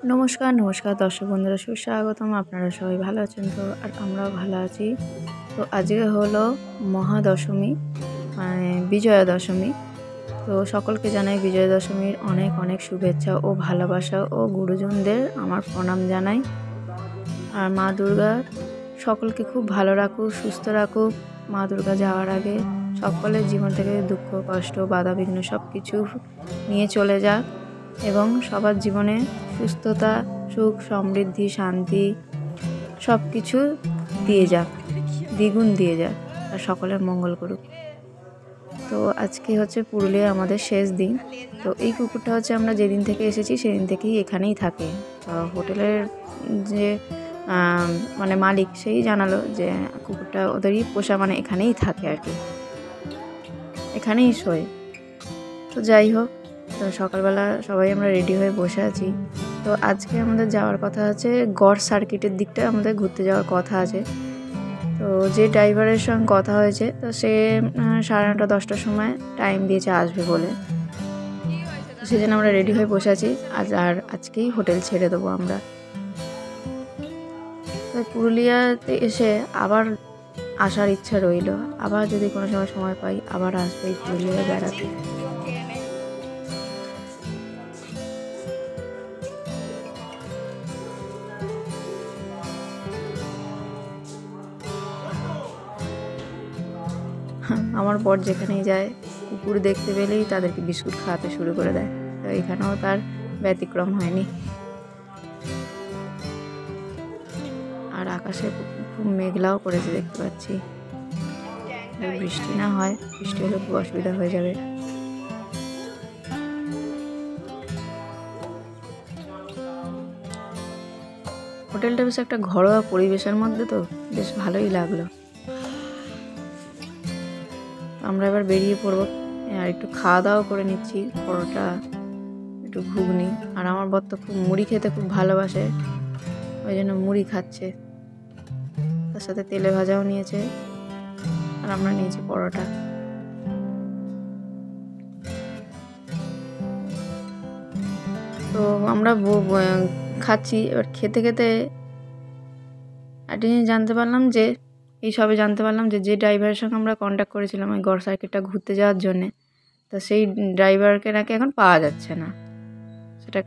নমস্কার, নমস্কার দর্শক বন্ধুরা, সুস্বাগতম। আপনারা সবাই ভালো আছেন তো? আর আমরাও ভালো আছি। তো আজকে হলো মহাদশমী, মানে বিজয়া দশমী। তো সকলকে জানাই বিজয়া দশমীর অনেক অনেক শুভেচ্ছা ও ভালোবাসা ও গুরুজনদের আমার প্রণাম জানাই। আর মা দুর্গা সকলকে খুব ভালো রাখুক, সুস্থ রাখুক। মা দুর্গা যাওয়ার আগে সকলের জীবন থেকে দুঃখ, কষ্ট, বাধাবিঘ্ন সব কিছু নিয়ে চলে যাক এবং সবার জীবনে সুস্থতা, সুখ, সমৃদ্ধি, শান্তি সব কিছু দিয়ে যাক, দ্বিগুণ দিয়ে যাক, আর সকলের মঙ্গল করুক। তো আজকে হচ্ছে পুরুলিয়া আমাদের শেষ দিন। তো এই কুকুরটা হচ্ছে আমরা যেদিন থেকে এসেছি সেদিন থেকেই এখানেই থাকে। তো হোটেলের যে মানে মালিক সেই জানালো যে কুকুরটা ওদেরই পোষা, মানে এখানেই থাকে আর কি, এখানেই শোয়। তো যাই হোক, তো সকালবেলা সবাই আমরা রেডি হয়ে বসে আছি। তো আজকে আমাদের যাওয়ার কথা আছে গড় সার্কিটের দিকটা, আমাদের ঘুরতে যাওয়ার কথা আছে। তো যে ড্রাইভারের সঙ্গে কথা হয়েছে, তো সে 9:30 10টার সময় টাইম দিয়েছে আসবে বলে। সেই জন্য আমরা রেডি হয়ে বসে আছি। আর আজকেই হোটেল ছেড়ে দেবো আমরা। তো পুরুলিয়াতে এসে আবার আসার ইচ্ছা রইল, আবার যদি কোনো সময় পাই আবার আসবে পুরুলিয়া বেড়াতে। আমার বর যেখানেই যায় কুকুর দেখতে পেলেই তাদেরকে বিস্কুট খাওয়াতে শুরু করে দেয়। তো এখানেও তার ব্যতিক্রম হয়নি। আর আকাশে খুব মেঘলাও করেছে দেখতে পাচ্ছি। বৃষ্টি না হয়, বৃষ্টি হলে খুব অসুবিধা হয়ে যাবে। হোটেলটা বেশ একটা ঘরোয়া পরিবেশের মধ্যে, তো বেশ ভালোই লাগলো। আমরা এবার বেরিয়ে পড়বো। আর একটু খাওয়া দাওয়া করে নিচ্ছি, পরোটা, একটু ঘুগনি। আর আমার বর তো খুব মুড়ি খেতে খুব ভালোবাসে, ওই জন্য মুড়ি খাচ্ছে, তার সাথে তেলে ভাজাও নিয়েছে। আর আমরা নিয়েছি পরোটা। তো আমরা খাচ্ছি। এবার খেতে খেতে একটা জিনিস জানতে পারলাম যে যে ড্রাইভারের সঙ্গে আমরা কন্ট্যাক্ট করেছিলাম ওই গড় সার্কিটটা ঘুরতে যাওয়ার জন্যে, তো সেই ড্রাইভারকে নাকি এখন পাওয়া যাচ্ছে না। সেটা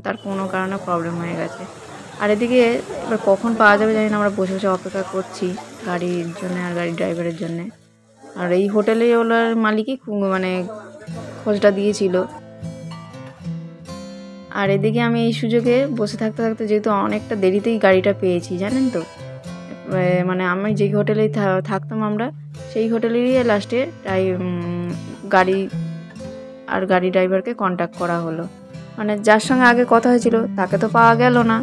তার কোনো কারণে প্রবলেম হয়ে গেছে। আর এদিকে এবার কখন পাওয়া যাবে জানি না, আমরা বসে বসে অপেক্ষা করছি গাড়ির জন্য আর গাড়ির ড্রাইভারের জন্যে। আর এই হোটেলে ওলার মালিকই মানে খোঁজটা দিয়েছিল। আর এদিকে আমি এই সুযোগে বসে থাকতে থাকতে, যেহেতু অনেকটা দেরিতেই গাড়িটা পেয়েছি জানেন তো, মানে আমি যেই হোটেলেই থাকতাম আমরা, সেই হোটেলেরই লাস্টে গাড়ি ড্রাইভারকে কন্ট্যাক্ট করা হলো। মানে যার সঙ্গে আগে কথা হয়েছিল তাকে তো পাওয়া গেল না,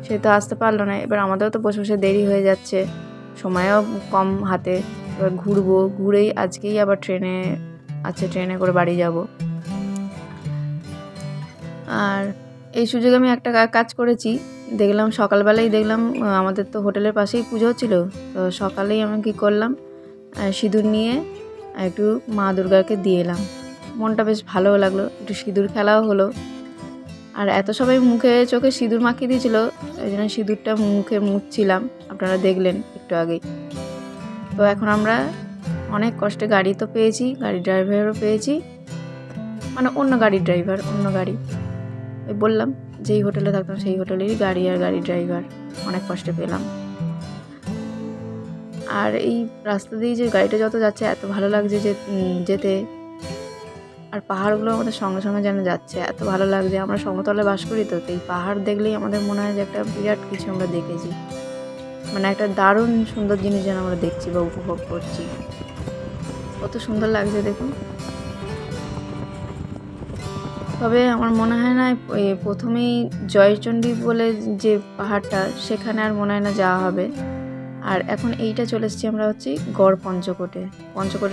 সে তো আসতে পারলো না। এবার আমাদেরও তো বসে বসে দেরি হয়ে যাচ্ছে, সময়ও কম হাতে। এবার ঘুরেই আজকেই আবার ট্রেনে করে বাড়ি যাব। আর এই সুযোগে আমি একটা কাজ করেছি, সকালবেলাই দেখলাম আমাদের তো হোটেলের পাশেই পুজো হচ্ছিল। তো সকালেই আমি কী করলাম, সিঁদুর নিয়ে একটু মা দুর্গাকে দিয়ে এলাম। মনটা বেশ ভালোও লাগলো, একটু সিঁদুর খেলাও হলো। আর এত সবাই মুখে চোখে সিঁদুর মাখিয়ে দিয়েছিল, ওই জন্য সিঁদুরটা মুখে মুছছিলাম, আপনারা দেখলেন একটু আগেই। তো এখন আমরা অনেক কষ্টে গাড়ি তো পেয়েছি, গাড়ির ড্রাইভারও পেয়েছি, মানে অন্য গাড়ির ড্রাইভার, অন্য গাড়ি। ওই বললাম যেই হোটেলে থাকতাম সেই হোটেলেরই গাড়ি আর গাড়ির ড্রাইভার, অনেক কষ্টে পেলাম। আর এই রাস্তা দিয়ে যে গাড়িটা যত যাচ্ছে এত ভালো লাগছে যেতে। আর পাহাড়গুলো আমাদের সঙ্গে সঙ্গে যেন যাচ্ছে, এত ভালো লাগছে। আমরা সমতলে বাস করি, তো এই পাহাড় দেখলেই আমাদের মনে হয় যে একটা বিরাট কিছু আমরা দেখেছি, মানে একটা দারুণ সুন্দর জিনিস যেন আমরা দেখছি বা উপভোগ করছি। কত সুন্দর লাগছে দেখুন। তবে আমার মনে হয় না প্রথমেই জয়চণ্ডী বলে যে পাহাড়টা, সেখানে আর মনে হয় না যাওয়া হবে। আর এখন এইটা চলে এসেছি আমরা গড় পঞ্চকোটে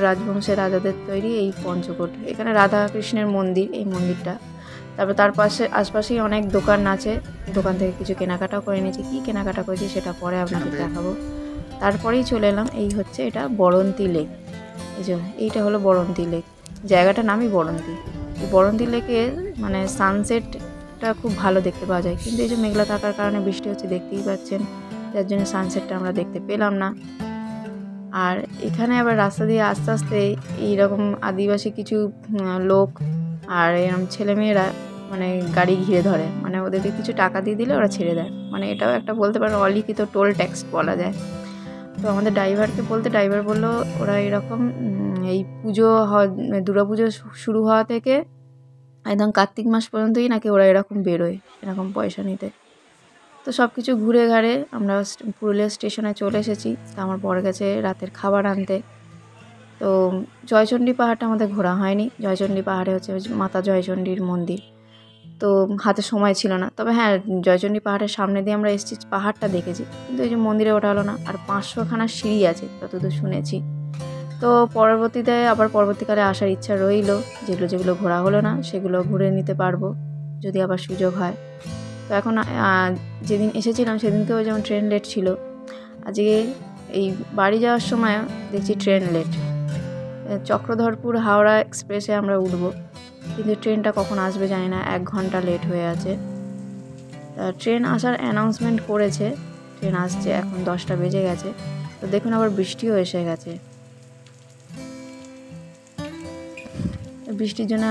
রাজবংশের রাজাদের তৈরি এই পঞ্চকোট। এখানে রাধা কৃষ্ণের মন্দির, এই মন্দিরটা। তারপর তার আশপাশেই অনেক দোকান আছে, দোকান থেকে কিছু কেনাকাটাও করে নিয়েছি। কী কেনাকাটা করেছি সেটা পরে আপনাদের দেখাবো। তারপরেই চলে এলাম, এটা বরন্তী লেক। এইটা হলো বরন্তী লেক, জায়গাটার নামই বরন্তী। এই বরন্তী লেকে মানে সানসেট সানসেটটা খুব ভালো দেখতে পাওয়া যায়, কিন্তু এই যে মেঘলা থাকার কারণে বৃষ্টি হচ্ছে দেখতেই পাচ্ছেন, যার জন্য সানসেটটা আমরা দেখতে পেলাম না। আর এখানে আবার রাস্তা দিয়ে আস্তে আস্তে এইরকম আদিবাসী কিছু লোক আর এরকম ছেলেমেয়েরা মানে গাড়ি ঘিরে ধরে, মানে ওদেরকে কিছু টাকা দিয়ে দিলে ওরা ছেড়ে দেয়, মানে এটাও একটা বলতে পারেন অলিখিত টোল ট্যাক্স বলা যায়। তো আমাদের ড্রাইভারকে বলতে ড্রাইভার বললো ওরা এরকম এই দুর্গা পুজো শুরু হওয়া থেকে একদম কার্তিক মাস পর্যন্তই নাকি ওরা এরকম বেরোয় এরকম পয়সা নিতে। তো সব কিছু ঘুরে ঘাড়ে আমরা পুরুলিয়া স্টেশনে চলে এসেছি। তো আমার বর গেছে রাতের খাবার আনতে। তো জয়চণ্ডী পাহাড়টা আমাদের ঘোরা হয়নি। জয়চণ্ডী পাহাড়ে হচ্ছে মাতা জয়চণ্ডীর মন্দির, তো হাতে সময় ছিল না। তবে হ্যাঁ, জয়চণ্ডী পাহাড়ের সামনে দিয়ে আমরা এসেছি, পাহাড়টা দেখেছি, কিন্তু এই যে মন্দিরে ওঠা হলো না। আর 500খানা সিঁড়ি আছে যতদূর শুনেছি। তো পরবর্তীকালে আসার ইচ্ছা রইল, যেগুলো ঘোরা হলো না সেগুলো ঘুরে নিতে পারবো যদি আবার সুযোগ হয়। তো এখন যেদিন এসেছিলাম সেদিনকেও যেমন ট্রেন লেট ছিল, আজকে এই বাড়ি যাওয়ার সময় দেখছি ট্রেন লেট। চক্রধরপুর হাওড়া এক্সপ্রেসে আমরা উঠব, কিন্তু ট্রেনটা কখন আসবে জানি না, 1 ঘন্টা লেট হয়ে আছে। ট্রেন আসার অ্যানাউন্সমেন্ট করেছে, ট্রেন আসছে, এখন 10টা বেজে গেছে। তো দেখুন আবার বৃষ্টিও এসে গেছে। বৃষ্টির জন্য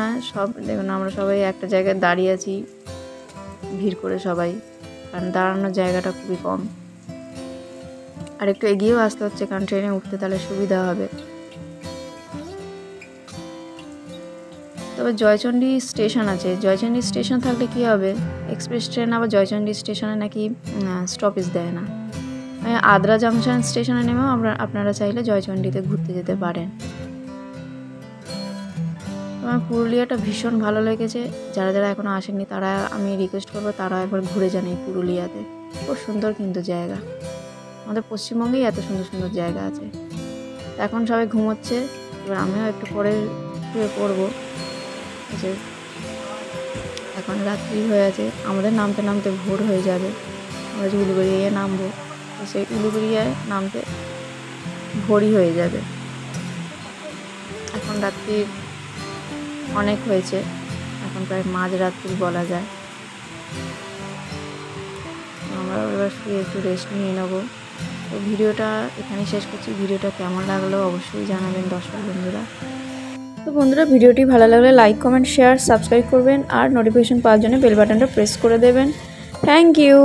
দেখুন আমরা সবাই একটা জায়গায় দাঁড়িয়ে আছি ভিড় করে সবাই, কারণ দাঁড়ানোর জায়গাটা খুবই কম। আর একটু এগিয়েও আসতে হচ্ছে, কারণ ট্রেনে উঠতে তাহলে সুবিধা হবে। তবে জয়চণ্ডী স্টেশন আছে, জয়চণ্ডী স্টেশন থাকলে কী হবে, এক্সপ্রেস ট্রেন আবার জয়চণ্ডী স্টেশনে নাকি স্টপেজ দেয় না। আদ্রা জাংশন স্টেশনে নেমেও আপনারা চাইলে জয়চণ্ডীতে ঘুরতে যেতে পারেন। আমার পুরুলিয়াটা ভীষণ ভালো লেগেছে। যারা যারা এখনও আসেননি তারা আমি রিকোয়েস্ট করবো তারা একবার ঘুরে যান এই পুরুলিয়াতে। খুব সুন্দর কিন্তু জায়গা, আমাদের পশ্চিমবঙ্গেই এত সুন্দর সুন্দর জায়গা আছে। এখন সবাই ঘুমোচ্ছে, এবার আমিও একটু পরে শুয়ে পড়বো। যে এখন রাত্রি হয়ে আছে, আমাদের নামতে নামতে ভোর হয়ে যাবে। আমরা যে উলুবেড়িয়ায় নামবো, তো সেই উলুবেড়িয়ায় নামতে ভোরই হয়ে যাবে। এখন রাত্রি অনেক হয়েছে, এখন প্রায় মাঝরাত্রি বলা যায়। আমরা এবার শুয়ে একটু রেস্ট নিয়ে নেবো। তো ভিডিওটা এখানে শেষ করছি। ভিডিওটা কেমন লাগলো অবশ্যই জানাবেন দর্শক বন্ধুরা। তো বন্ধুরা, ভিডিওটি ভালো লাগলে লাইক, কমেন্ট, শেয়ার, সাবস্ক্রাইব করবেন আর নোটিফিকেশন পাওয়ার জন্য বেল বাটনটা প্রেস করে দেবেন। Thank you.